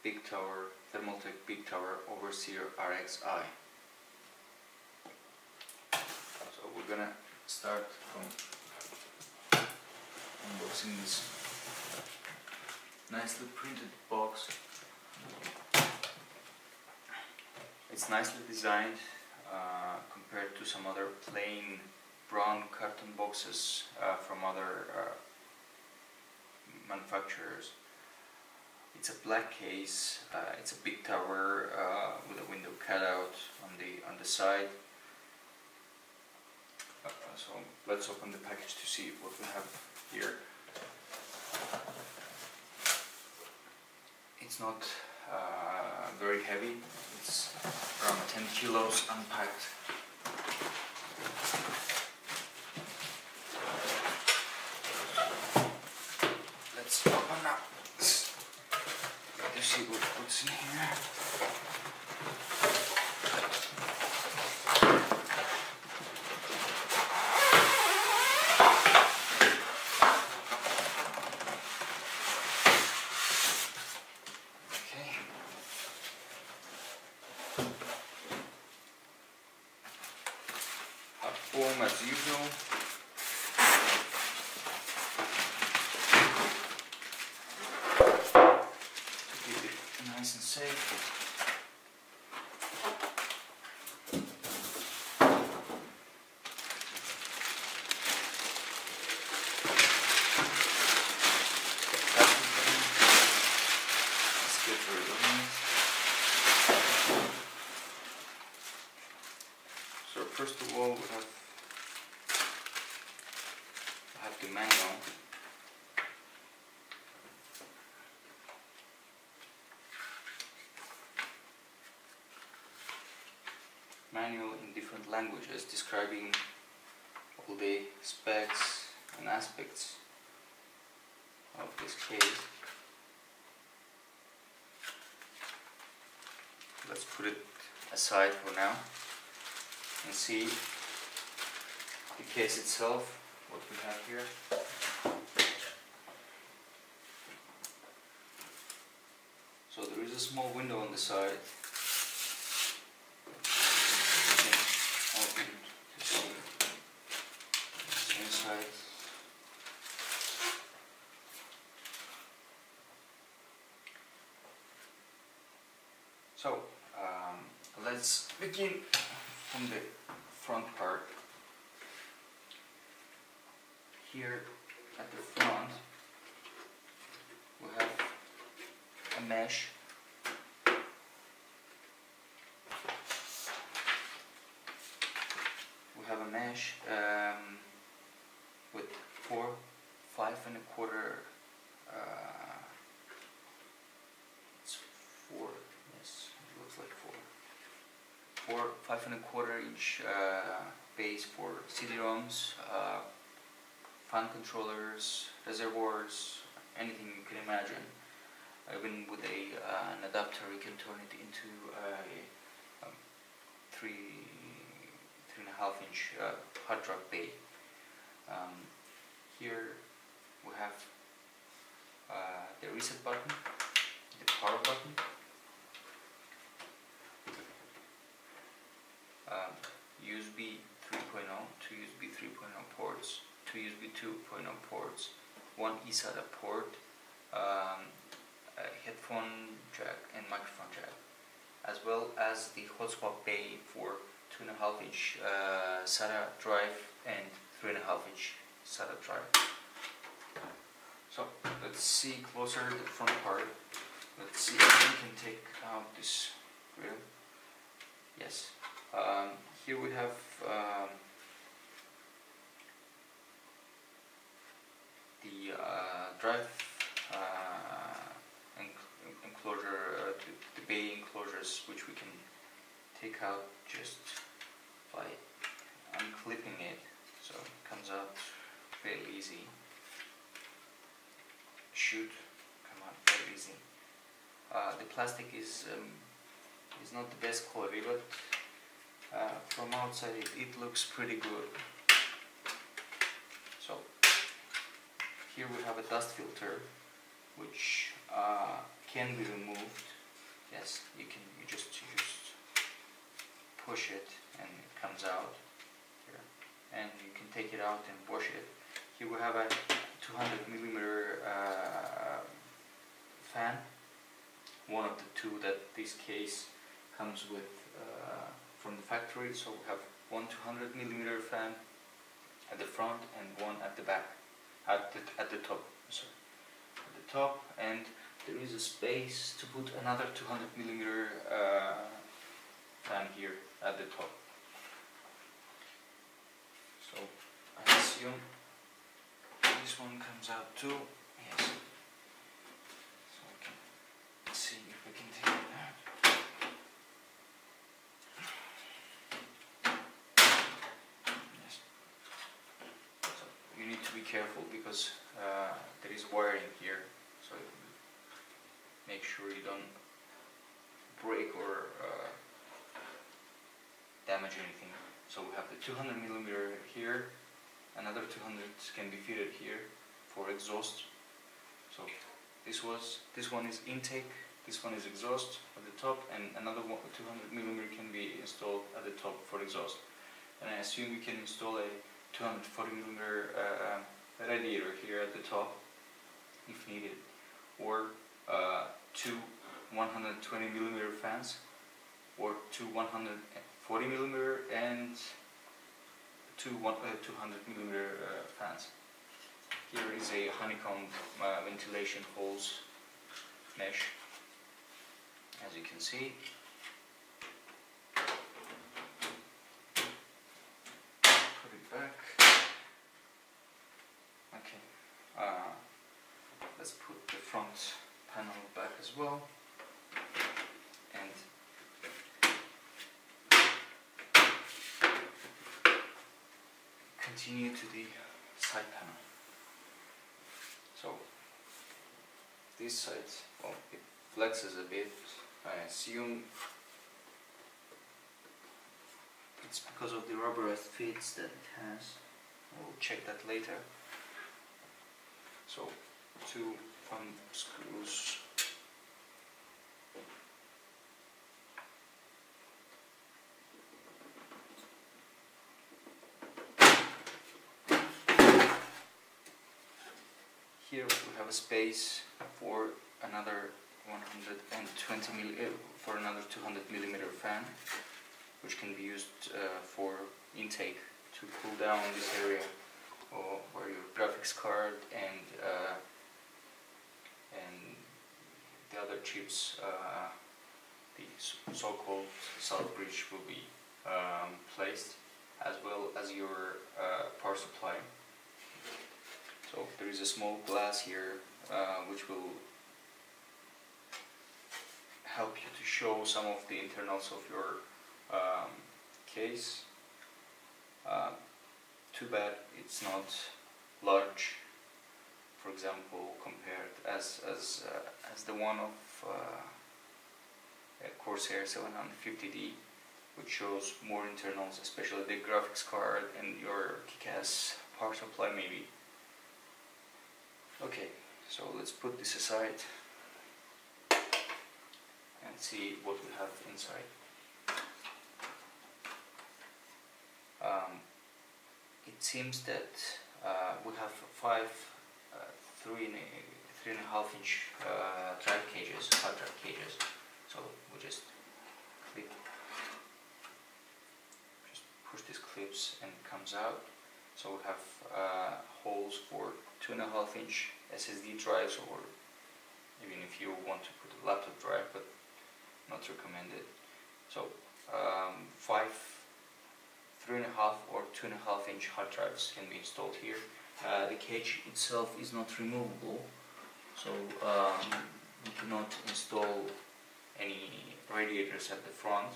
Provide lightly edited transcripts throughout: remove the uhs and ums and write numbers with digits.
Big Tower, Thermaltake Big Tower Overseer RXI. So we're gonna start from unboxing this nicely printed box. It's nicely designed compared to some other plain brown carton boxes from other manufacturers. It's a black case. It's a big tower with a window cutout on the side. So let's open the package to see what we have here. It's not very heavy. It's around 10 kilos unpacked. Let's open up. Let's see what's in here. Foam as usual. To keep it nice and safe. Let's get rid of it. So first of all, we have the manual. Manual in different languages describing all the specs and aspects of this case. Let's put it aside for now and see the case itself, what we have here. So there is a small window on the side. Open to see what's inside. So let's begin from the front part. Here at the front we have a mesh. We have a mesh with 4, 5 and a quarter. It's 4. Yes, it looks like 4. 5 and a quarter inch base for CD-ROMs, fan controllers, reservoirs, anything you can imagine. Even with an adapter, you can turn it into a 3.5 inch hard drive bay. Here we have the reset button, the power button, USB 3.0, 2 USB 3.0 ports, 2 USB 2.0 ports, 1 eSATA port, a headphone jack and microphone jack, as well as the hot swap bay for 2.5 inch SATA drive and 3.5 inch SATA drive. So let's see closer the front part. Let's see if we can take out this grill. Yes. Here we have the drive enclosure, the bay enclosures, which we can take out just by unclipping it, so it comes out fairly easy. Should come out very easy. The plastic is not the best quality, but from outside it looks pretty good. So here we have a dust filter which can be removed Yes, you just push it and it comes out here, and you can take it out and wash it. Here we have a 200 millimeter fan, one of the two that this case comes with from the factory. So we have one 200 millimeter fan at the front and one at the back, at the top. Sorry, at the top, and there is a space to put another 200 millimeter fan here at the top. So I assume this one comes out too. Yes. So we can see if we can take it out. Yes. So you need to be careful because there is wiring here. So make sure you don't break or damage anything. So we have the 200 millimeter here, another 200 can be fitted here for exhaust. So this one is intake, this one is exhaust at the top, and another 200 millimeter can be installed at the top for exhaust. And I assume you can install a 240 millimeter radiator here at the top if needed, or two 120 millimeter fans, or two 140 millimeter and two 200 millimeter fans. Here is a honeycomb ventilation holes mesh, as you can see. Put it back. Okay. Let's put the front panel back as well, and continue to the side panel. So this side, well, it flexes a bit. I assume it's because of the rubberized fits that it has. We'll check that later. So two front screws. Here we have a space for another 200 millimeter fan, which can be used for intake to cool down this area, or where your graphics card and the other chips, the so-called salt bridge, will be placed, as well as your power supply. So there is a small glass here which will help you to show some of the internals of your case. Too bad it's not large, for example, compared as the one of Corsair 750D, which shows more internals, especially the graphics card and your kick-ass power supply maybe. Okay, so let's put this aside and see what we have inside. It seems that we have five 3.5 inch drive cages, hard drive cages. So we just push these clips and it comes out. So we have holes for 2.5 inch SSD drives, or even if you want to put a laptop drive, but not recommended. So five 3.5 or 2.5 inch hard drives can be installed here. The cage itself is not removable, so you cannot install any radiators at the front.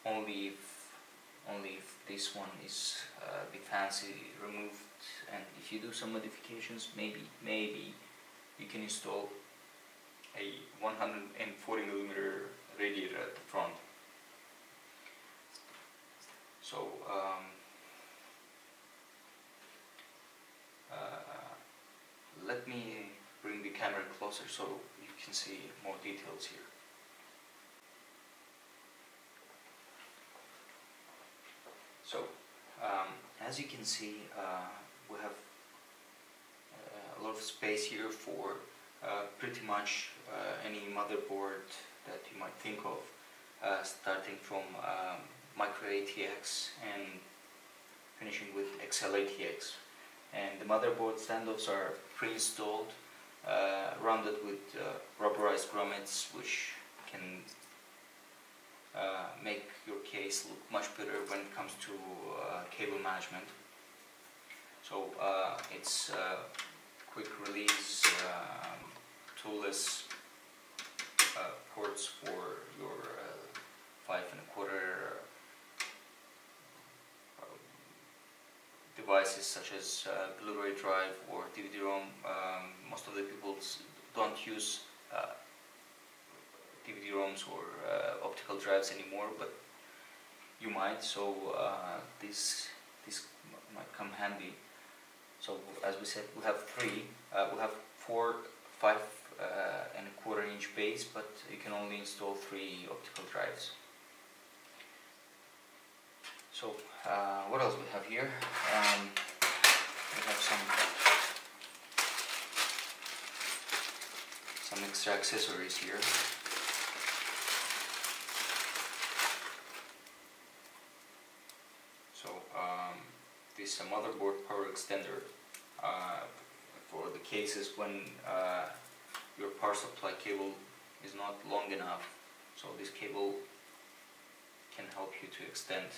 Only if this one is a bit fancy removed, and if you do some modifications, maybe you can install a 140 millimeter radiator at the front. So let me bring the camera closer so you can see more details here. So as you can see, we have a lot of space here for pretty much any motherboard that you might think of, starting from micro ATX and finishing with XL ATX. And the motherboard standoffs are pre-installed, rounded with rubberized grommets, which can make your case look much better when it comes to cable management. So it's quick release, toolless ports for your 5¼ devices such as Blu-ray drive or DVD-ROM. Most of the people don't use DVD-ROMs or optical drives anymore, but you might, so this might come handy. So as we said, we have three. We have 4 5¼ inch base, but you can only install 3 optical drives. So what else we have here? We have some extra accessories here. So this is a motherboard power extender for the cases when your power supply cable is not long enough. So this cable can help you to extend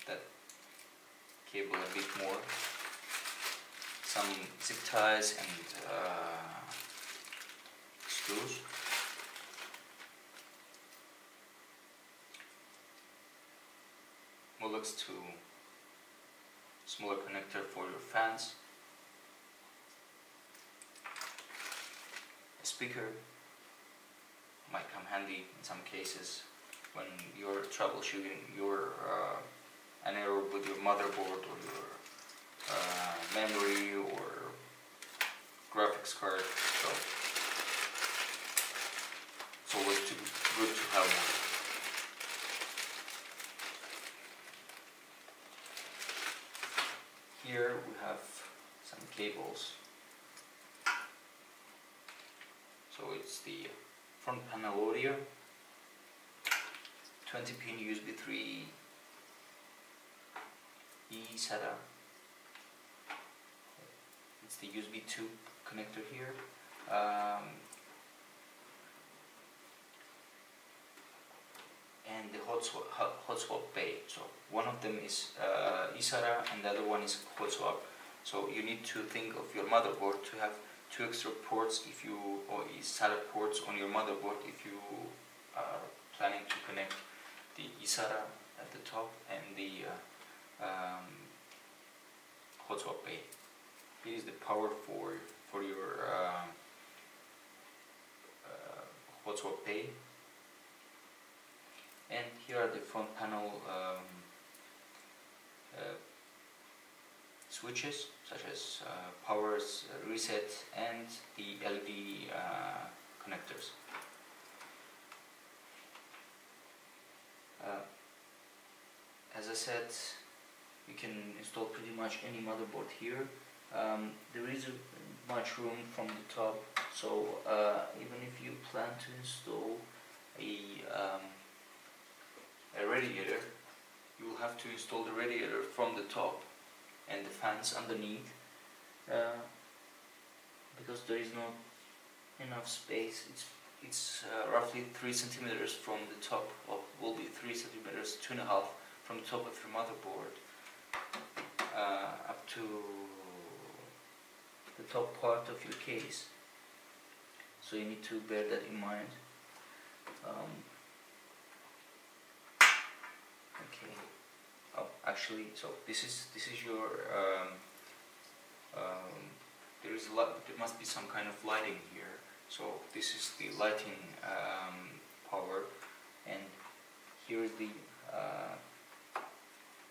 that cable a bit more. Some zip ties and screws. Molex to smaller connector for your fans. A speaker might come handy in some cases when you're troubleshooting your an error with your motherboard or your memory or graphics card. So it's always good to have one. Here we have some cables. So it's the front panel audio, 20-pin USB 3 eSATA. It's the USB 2 connector here. And the hot swap bay. So one of them is eSATA and the other one is hot swap. So you need to think of your motherboard to have 2 extra ports or eSATA ports on your motherboard if you are planning to connect the eSATA at the top and the hot swap bay. Here is the power for your hot swap bay. And here are the front panel switches such as power reset and the LED connectors. As I said, you can install pretty much any motherboard here. There is much room from the top, so even if you plan to install a radiator, you will have to install the radiator from the top and the fans underneath, because there is not enough space. It's roughly 3 centimeters from the top of, will be 3 centimeters, 2.5 from the top of your motherboard up to the top part of your case. So you need to bear that in mind. Okay. Oh, actually, so this is your. There must be some kind of lighting here. So this is the lighting power, and here is the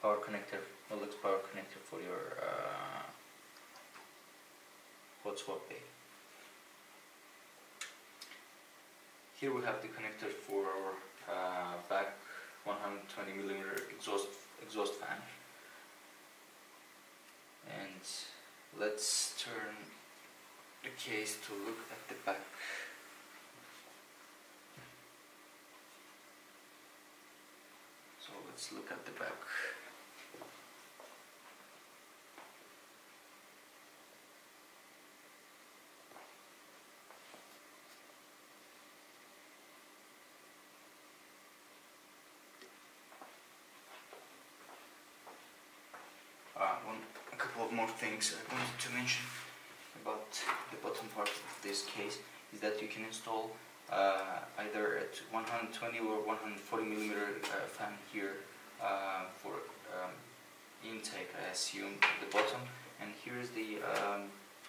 power connector, Molex power connector for your hot swap bay. Here we have the connector for our back 120mm exhaust exhaust fan. And let's turn the case to look at the back. So let's look at the back. A couple of more things I wanted to mention about the bottom part of this case is that you can install either at 120 or 140 millimeter fan here for intake, I assume, at the bottom, and here is the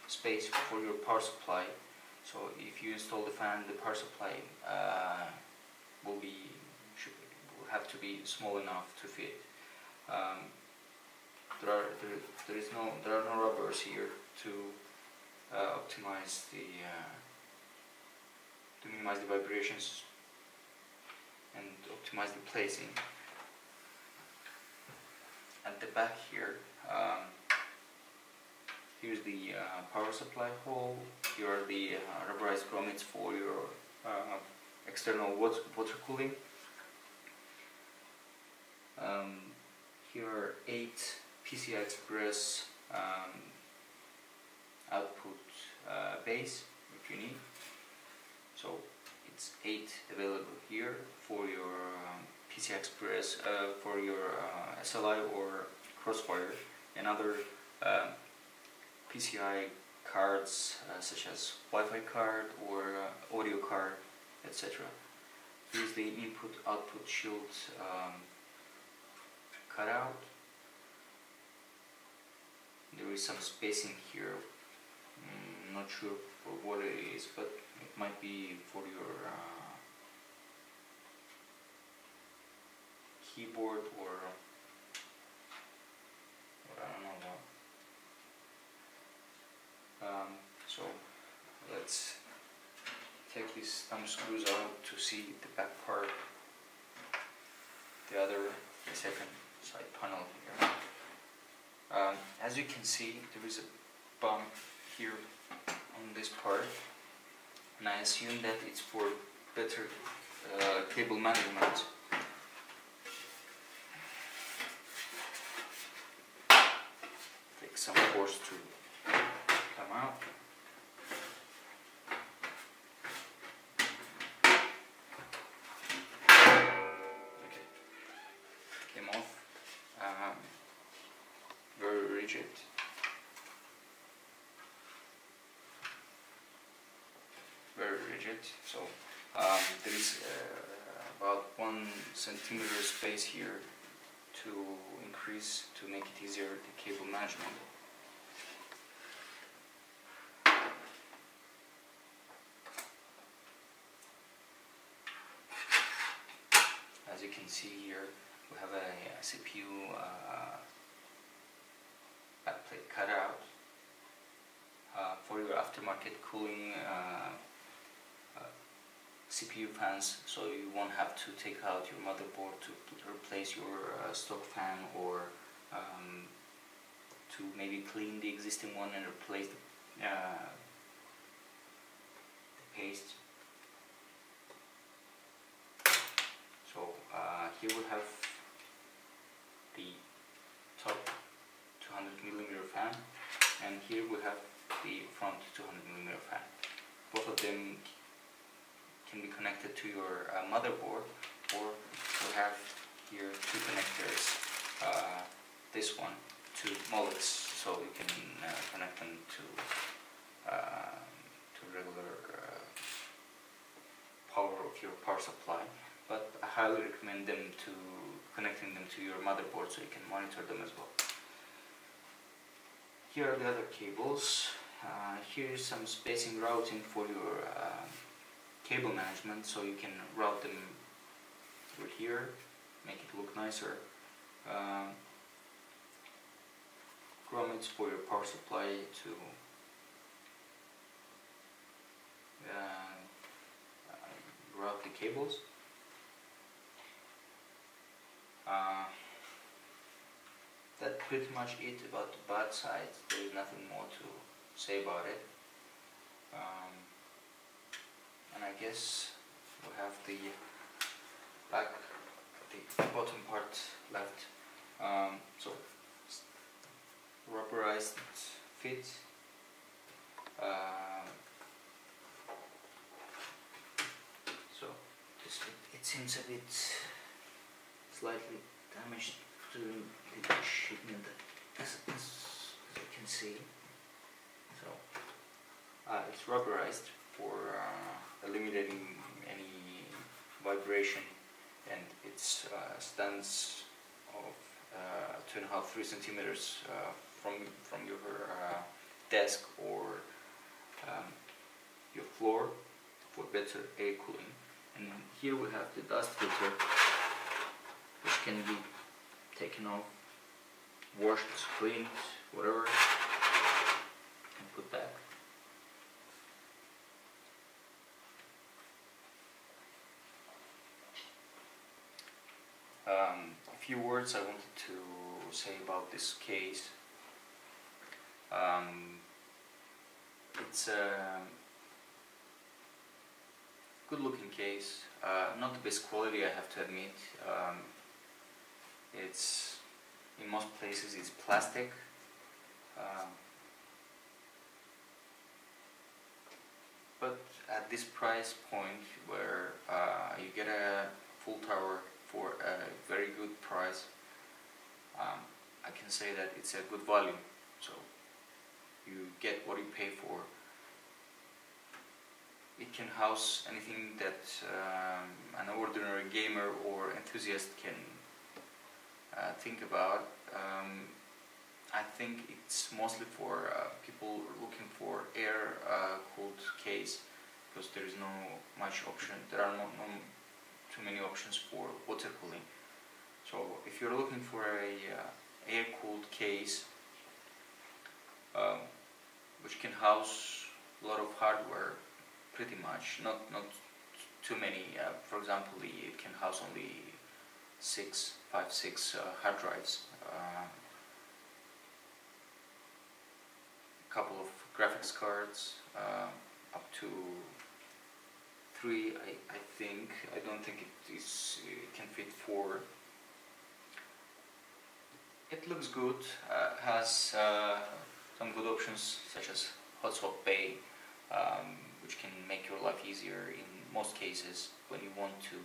space for your power supply. So if you install the fan, the power supply will have to be small enough to fit. There are no rubbers here to optimize to minimize the vibrations and optimize the placing. At the back here, here's the power supply hole. Here are the rubberized grommets for your external water cooling. Here are 8 PCI Express output bays if you need. So it's 8 available here for your PCI Express, for your SLI or Crossfire, and other PCI cards such as Wi-Fi card or audio card, etc. Here's the input-output shield cutout. There is some spacing here. Not sure for what it is, but it might be for your keyboard or I don't know what. So let's take these thumb screws out to see the back part, the second side panel here. As you can see, there is a bump here on this part, and I assume that it's for better cable management. Take some force to come out. Okay, came off. Very rigid. Very rigid. So there is about 1 centimeter space here to increase, to make it easier, the cable management. As you can see here, we have a CPU backplate cutout for your aftermarket cooling CPU fans, so you won't have to take out your motherboard to replace your stock fan, or to maybe clean the existing one and replace the paste. So here we have the top 200 millimeter fan, and here we have the front 200 millimeter fan. Both of them can be connected to your motherboard, or we have here 2 connectors. This one, 2 mullets, so you can connect them to regular power of your power supply. But I highly recommend connecting them to your motherboard so you can monitor them as well. Here are the other cables. Here is some spacing routing for your cable management, so you can route them through here, make it look nicer. Grommets for your power supply to route the cables. pretty much it about the bad side. There is nothing more to say about it. And I guess we have the bottom part left. So rubberized fit. So it seems a bit slightly damaged during the shipment, as you can see. So it's rubberized for eliminating any vibration, and it stands of 2.5–3 centimeters from your desk or your floor for better air cooling. And here we have the dust filter, which can be taken off, washed, cleaned, whatever, and put back. A few words I wanted to say about this case. It's a good looking case, not the best quality, I have to admit. It's in most places it's plastic. But at this price point, where you get a full tower for a very good price, I can say that it's a good value. So you get what you pay for. It can house anything that an ordinary gamer or enthusiast can think about. I think it's mostly for people looking for air cooled case, because there is no much option. There are not too many options for water cooling. So if you're looking for a air cooled case which can house a lot of hardware, pretty much, not too many. For example, it can house only 5–6 hard drives, a couple of graphics cards, up to 3, I think. I don't think it can fit 4. It looks good, has some good options such as hot swap bay, which can make your life easier in most cases when you want to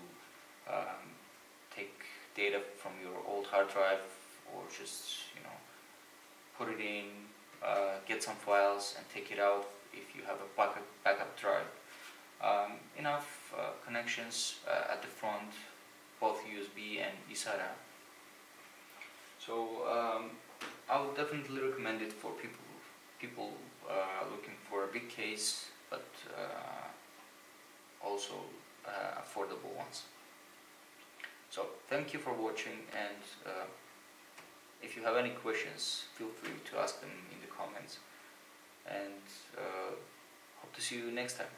take data from your old hard drive, or just put it in, get some files and take it out if you have a backup drive. Enough connections at the front, both USB and eSATA. So I would definitely recommend it for people looking for a big case, but also affordable ones. So thank you for watching, and if you have any questions, feel free to ask them in the comments, and hope to see you next time.